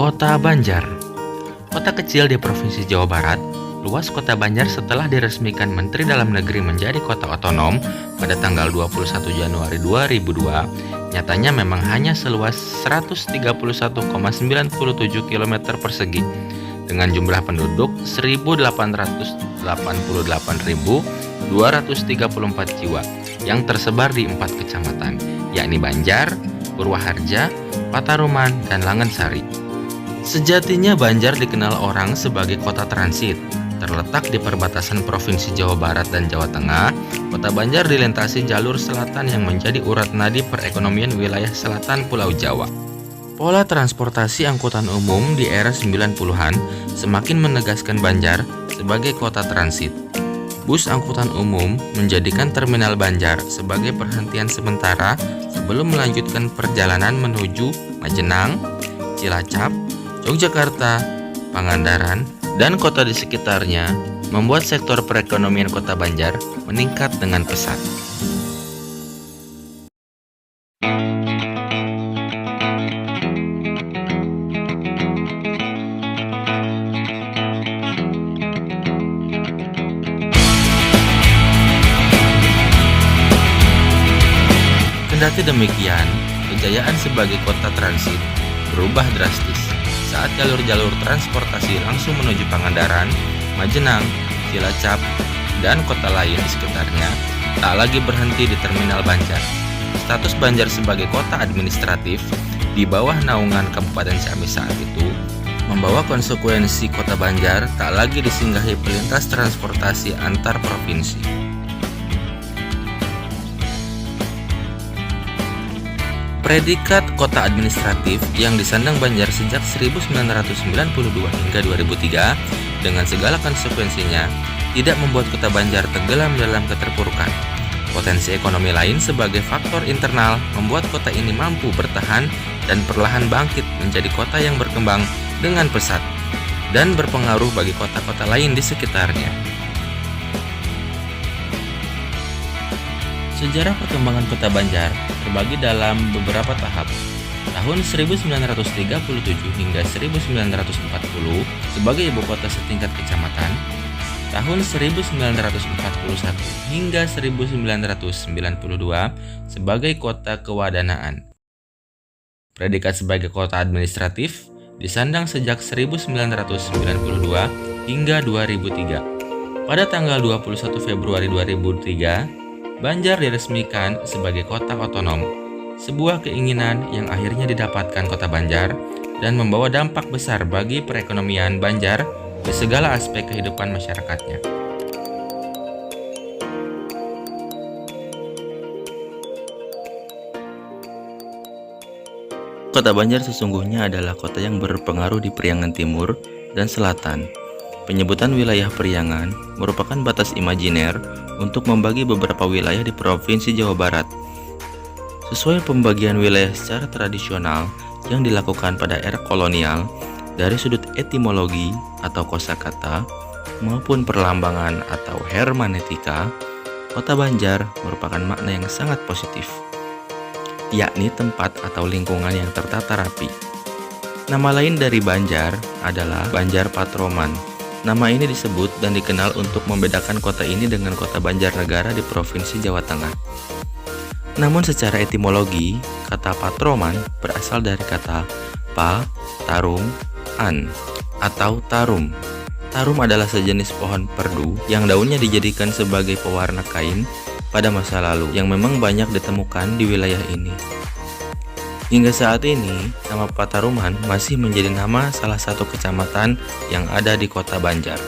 Kota Banjar, kota kecil di Provinsi Jawa Barat. Luas Kota Banjar setelah diresmikan Menteri Dalam Negeri menjadi kota otonom pada tanggal 21 Januari 2002, nyatanya memang hanya seluas 131,97 km persegi dengan jumlah penduduk 1.888.234 jiwa yang tersebar di 4 kecamatan, yakni Banjar, Purwaharja, Pataruman, dan Langensari. Sejatinya Banjar dikenal orang sebagai kota transit. Terletak di perbatasan Provinsi Jawa Barat dan Jawa Tengah, Kota Banjar dilintasi jalur selatan yang menjadi urat nadi perekonomian wilayah selatan Pulau Jawa. Pola transportasi angkutan umum di era 90-an semakin menegaskan Banjar sebagai kota transit. Bus angkutan umum menjadikan terminal Banjar sebagai perhentian sementara sebelum melanjutkan perjalanan menuju Majenang, Cilacap, Yogyakarta, Pangandaran, dan kota di sekitarnya, membuat sektor perekonomian Kota Banjar meningkat dengan pesat. Kendati demikian, kejayaan sebagai kota transit berubah drastis saat jalur-jalur transportasi langsung menuju Pangandaran, Majenang, Cilacap, dan kota lain di sekitarnya tak lagi berhenti di terminal Banjar. Status Banjar sebagai kota administratif di bawah naungan Kabupaten Ciamis saat itu membawa konsekuensi Kota Banjar tak lagi disinggahi pelintas transportasi antar provinsi. Predikat kota administratif yang disandang Banjar sejak 1992 hingga 2003 dengan segala konsekuensinya tidak membuat Kota Banjar tenggelam dalam keterpurukan. Potensi ekonomi lain sebagai faktor internal membuat kota ini mampu bertahan dan perlahan bangkit menjadi kota yang berkembang dengan pesat dan berpengaruh bagi kota-kota lain di sekitarnya. Sejarah perkembangan Kota Banjar terbagi dalam beberapa tahap. Tahun 1937 hingga 1940 sebagai ibu kota setingkat kecamatan. Tahun 1941 hingga 1992 sebagai kota kewadanaan. Predikat sebagai kota administratif disandang sejak 1992 hingga 2003. Pada tanggal 21 Februari 2003, Banjar diresmikan sebagai kota otonom, sebuah keinginan yang akhirnya didapatkan Kota Banjar dan membawa dampak besar bagi perekonomian Banjar di segala aspek kehidupan masyarakatnya. Kota Banjar sesungguhnya adalah kota yang berpengaruh di Priangan Timur dan Selatan. Penyebutan wilayah Priangan merupakan batas imajiner untuk membagi beberapa wilayah di Provinsi Jawa Barat. Sesuai pembagian wilayah secara tradisional yang dilakukan pada era kolonial, dari sudut etimologi atau kosakata maupun perlambangan atau hermeneutika, Kota Banjar merupakan makna yang sangat positif, yakni tempat atau lingkungan yang tertata rapi. Nama lain dari Banjar adalah Banjar Patroman. Nama ini disebut dan dikenal untuk membedakan kota ini dengan kota Banjarnegara di Provinsi Jawa Tengah. Namun secara etimologi, kata Patroman berasal dari kata pa, tarum, an, atau tarum. Tarum adalah sejenis pohon perdu yang daunnya dijadikan sebagai pewarna kain pada masa lalu yang memang banyak ditemukan di wilayah ini. Hingga saat ini, nama Pataruman masih menjadi nama salah satu kecamatan yang ada di Kota Banjar.